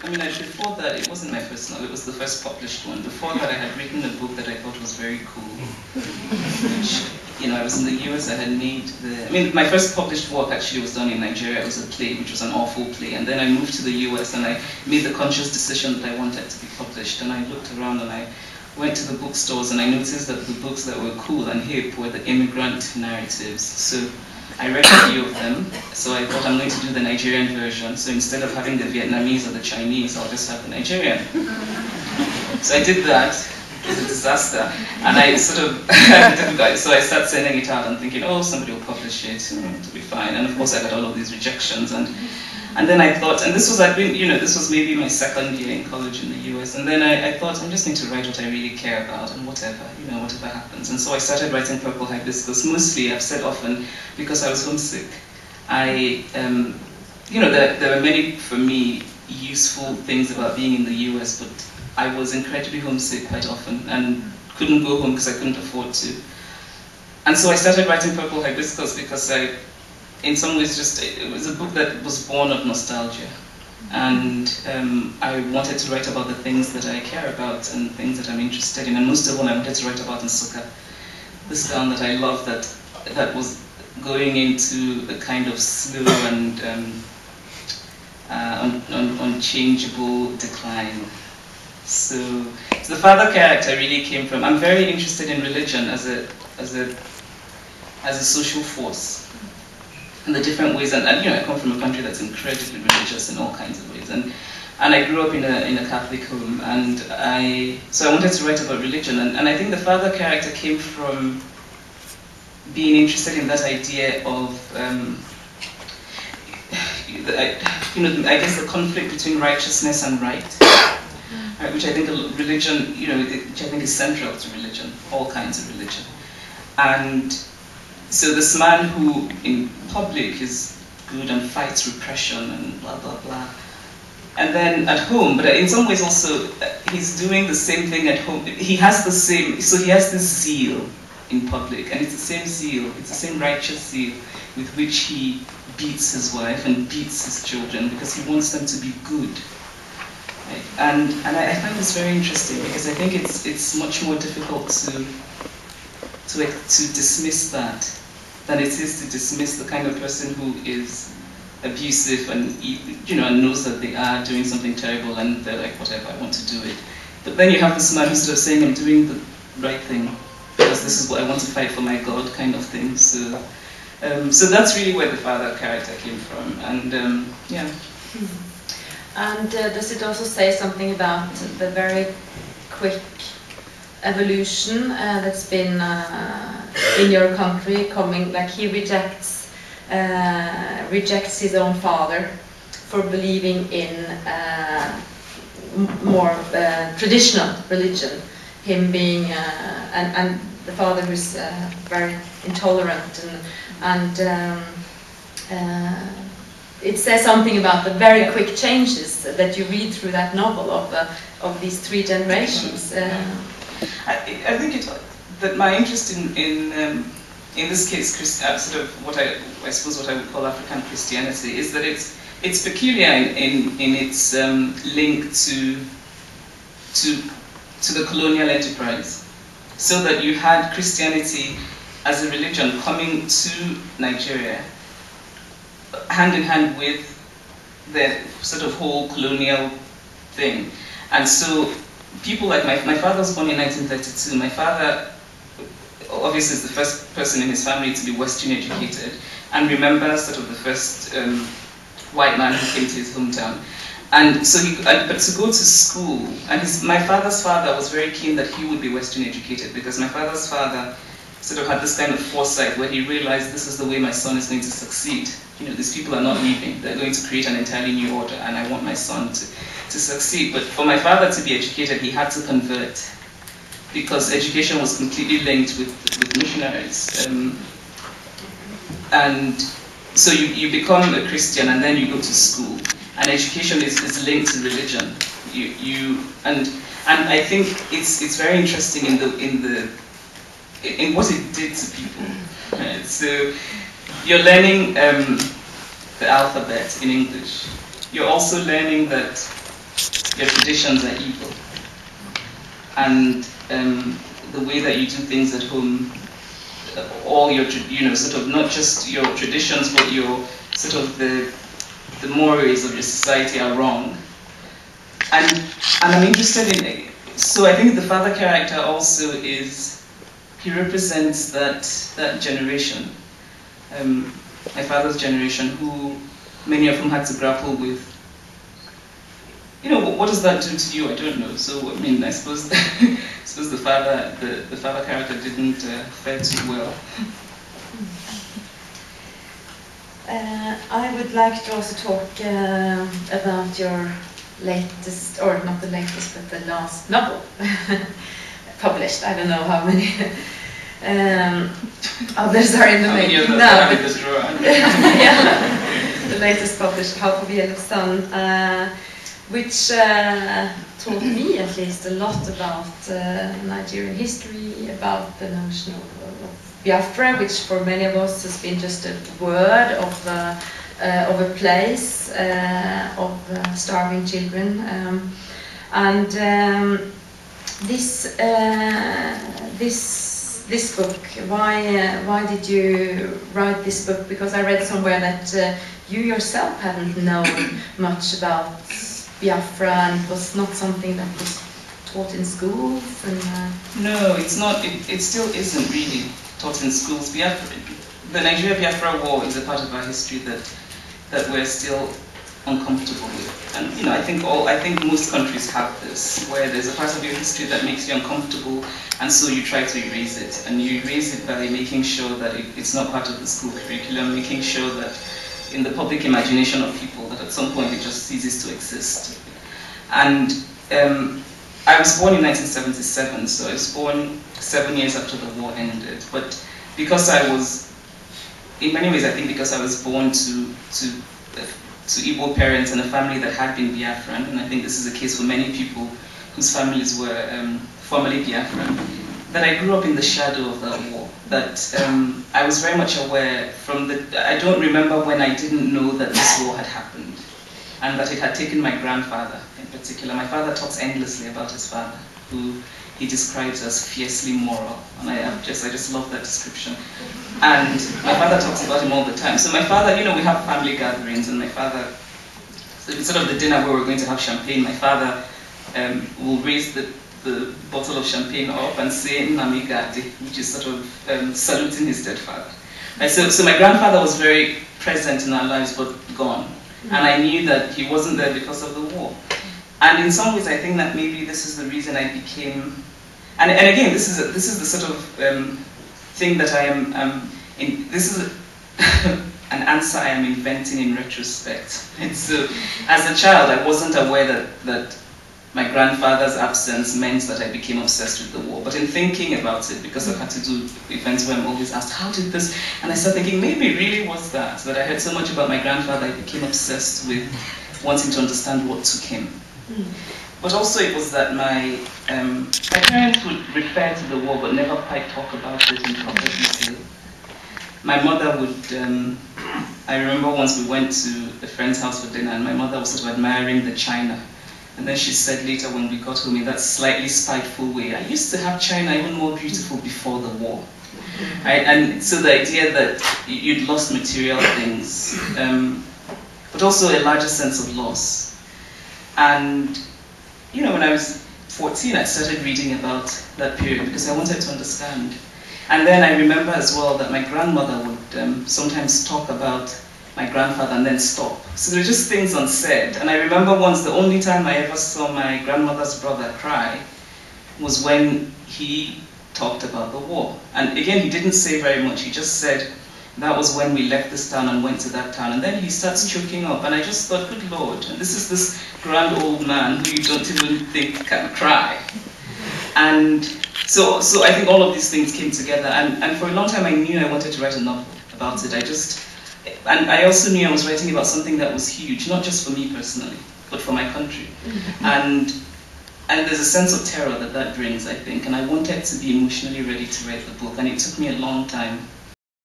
I mean, before that, it wasn't my first novel, it was the first published one. Before that, I had written a book that I thought was very cool. Which, you know, I was in the US, I had made I mean, my first published work actually was done in Nigeria. It was a play, which was an awful play. And then I moved to the US and I made the conscious decision that I wanted to be published. And I looked around and I went to the bookstores and I noticed that the books that were cool and hip were the immigrant narratives. So I read a few of them, so I thought I'm going to do the Nigerian version. So instead of having the Vietnamese or the Chinese, I'll just have the Nigerian. So I did that. It was a disaster. And I sort of, so I started sending it out and thinking, oh, somebody will publish it, it'll be fine. And of course I got all of these rejections. And then I thought, and this was, this was maybe my second year in college in the US, and then I thought, I'm just going to write what I really care about, and whatever happens. And so I started writing Purple Hibiscus, mostly, I've said often, because I was homesick. There were many, for me, useful things about being in the US, but I was incredibly homesick quite often, and couldn't go home because I couldn't afford to. And so I started writing Purple Hibiscus because in some ways, it was a book that was born of nostalgia. And I wanted to write about the things that I care about and things that I'm interested in. And most of all, I wanted to write about Nsukka, this town that I love that was going into a kind of slow and unchangeable decline. So the father character really came from, I'm very interested in religion as a social force. And the different ways, and I come from a country that's incredibly religious in all kinds of ways, and I grew up in a Catholic home, and so I wanted to write about religion, and I think the father character came from being interested in that idea of, I guess the conflict between righteousness and right, which I think religion, which I think is central to religion, all kinds of religion, and so this man who in public is good and fights repression and blah, blah, blah. And then at home, but in some ways also, he's doing the same thing at home. He has the same, so he has this zeal in public, and it's the same zeal, it's the same righteous zeal with which he beats his wife and beats his children because he wants them to be good. Right? And I find this very interesting because I think it's much more difficult to dismiss that than it is to dismiss the kind of person who is abusive and and knows that they are doing something terrible and they're like, whatever, I want to do it. But then you have this man who's sort of saying, I'm doing the right thing because this is what I want to fight for my God kind of thing. So that's really where the father character came from, and yeah. And does it also say something about the very quick evolution that's been in your country, coming, like he rejects his own father for believing in more traditional religion, him being and the father who's very intolerant, and it says something about the very quick changes that you read through that novel of these three generations. I think that my interest in this case, sort of what I suppose what I would call African Christianity, is that it's peculiar in its link to the colonial enterprise, so that you had Christianity as a religion coming to Nigeria hand in hand with the sort of whole colonial thing, and so people like my father was born in 1932. My father obviously is the first person in his family to be Western educated, and remembers sort of the first white man who came to his hometown. And so but to go to school, and my father's father was very keen that he would be Western educated, because my father's father sort of had this kind of foresight where he realized, this is the way my son is going to succeed. These people are not leaving, they're going to create an entirely new order, and I want my son to succeed. But for my father to be educated, he had to convert, because education was completely linked with missionaries. And so you become a Christian and then you go to school, and education is linked to religion. And I think it's very interesting in what it did to people. Right? So you're learning the alphabet in English. You're also learning that your traditions are evil. And the way that you do things at home, all your, sort of not just your traditions, but your sort of the mores of your society are wrong. And I'm interested in, so I think the father character also is, he represents that generation, my father's generation, who many of whom had to grapple with, what does that do to you? I don't know. So I mean, I suppose the father character didn't fare too well. I would like to also talk about your latest, or not the latest, but the last novel published. I don't know how many others are in the making now. Yeah, the latest published, Half of Yellow Sun, which taught me at least a lot about Nigerian history, about the notion of Biafra, which for many of us has been just a word of a place of starving children, this book. Why did you write this book? Because I read somewhere that you yourself hadn't known much about Biafra, and it was not something that was taught in schools. And no, it's not. It still isn't really taught in schools. The Nigeria-Biafra War is a part of our history that we're still uncomfortable with. And I think most countries have this, where there's a part of your history that makes you uncomfortable, and so you try to erase it. And you erase it by making sure that it's not part of the school curriculum, making sure that in the public imagination of people that at some point it just ceases to exist. And I was born in 1977, so I was born 7 years after the war ended. But because I was, in many ways, I think because I was born to Igbo parents and a family that had been Biafran, and I think this is the case for many people whose families were formerly Biafran, that I grew up in the shadow of that war. That I was very much aware I don't remember when I didn't know that this war had happened, and that it had taken my grandfather in particular. My father talks endlessly about his father, who he describes as fiercely moral, and I just love that description. And my father talks about him all the time. So my father, we have family gatherings, and my father, so instead of the dinner where we're going to have champagne, my father will raise the bottle of champagne up and say "Namigati," which is sort of saluting his dead father. Right, so my grandfather was very present in our lives, but gone. And I knew that he wasn't there because of the war. And in some ways, I think that maybe this is the reason I became. And again, this is the sort of thing that I am. This is an answer I am inventing in retrospect. And so, as a child, I wasn't aware that my grandfather's absence meant that I became obsessed with the war. But in thinking about it, because I've had to do events where I'm always asked, how did this? And I started thinking, maybe it really was that I heard so much about my grandfather, I became obsessed with wanting to understand what took him. But also it was that my parents would refer to the war, but never quite talk about it in proper detail. My mother would, I remember once we went to a friend's house for dinner, and my mother was sort of admiring the china. And then she said later when we got home in that slightly spiteful way, I used to have china even more beautiful before the war. Right? And so the idea that you'd lost material things, but also a larger sense of loss. And, when I was 14, I started reading about that period because I wanted to understand. And then I remember as well that my grandmother would sometimes talk about my grandfather and then stop. So there were just things unsaid. And I remember once, the only time I ever saw my grandmother's brother cry was when he talked about the war. And again, he didn't say very much. He just said, that was when we left this town and went to that town. And then he starts choking up. And I just thought, good Lord, and this is this grand old man who you don't even think can cry. And so I think all of these things came together. And for a long time, I knew I wanted to write a novel about it. And I also knew I was writing about something that was huge, not just for me personally, but for my country. And there's a sense of terror that brings, I think. And I wanted to be emotionally ready to write the book. And it took me a long time